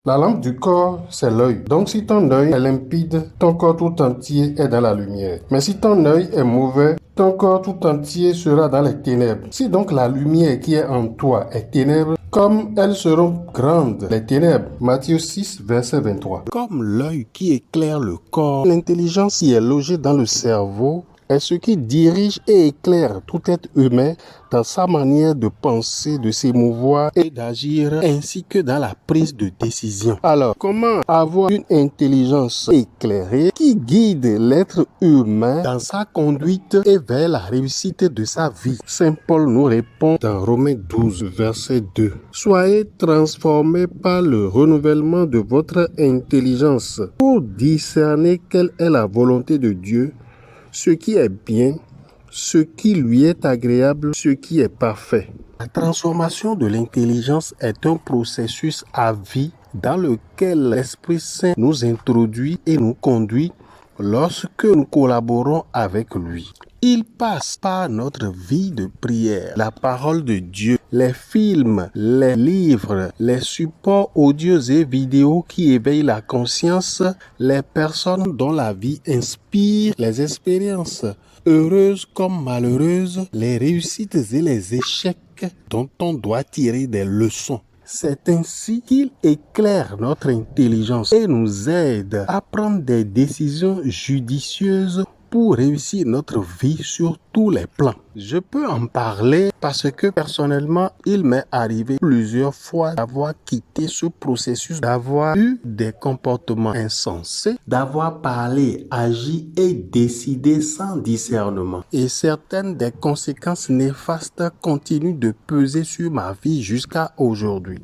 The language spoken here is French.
La lampe du corps, c'est l'œil. Donc si ton œil est limpide, ton corps tout entier est dans la lumière. Mais si ton œil est mauvais, ton corps tout entier sera dans les ténèbres. Si donc la lumière qui est en toi est ténèbres, comme elles seront grandes, les ténèbres. Matthieu 6, verset 23. Comme l'œil qui éclaire le corps, l'intelligence qui est logée dans le cerveau est ce qui dirige et éclaire tout être humain dans sa manière de penser, de s'émouvoir et d'agir, ainsi que dans la prise de décision. Alors, comment avoir une intelligence éclairée qui guide l'être humain dans sa conduite et vers la réussite de sa vie? Saint Paul nous répond dans Romains 12, verset 2. Soyez transformés par le renouvellement de votre intelligence pour discerner quelle est la volonté de Dieu, ce qui est bien, ce qui lui est agréable, ce qui est parfait. La transformation de l'intelligence est un processus à vie dans lequel l'Esprit Saint nous introduit et nous conduit lorsque nous collaborons avec lui. Il passe par notre vie de prière, la parole de Dieu, les films, les livres, les supports audio et vidéos qui éveillent la conscience, les personnes dont la vie inspire, les expériences heureuses comme malheureuses, les réussites et les échecs dont on doit tirer des leçons. C'est ainsi qu'il éclaire notre intelligence et nous aide à prendre des décisions judicieuses pour réussir notre vie sur tous les plans. Je peux en parler parce que personnellement, il m'est arrivé plusieurs fois d'avoir quitté ce processus, d'avoir eu des comportements insensés, d'avoir parlé, agi et décidé sans discernement. Et certaines des conséquences néfastes continuent de peser sur ma vie jusqu'à aujourd'hui.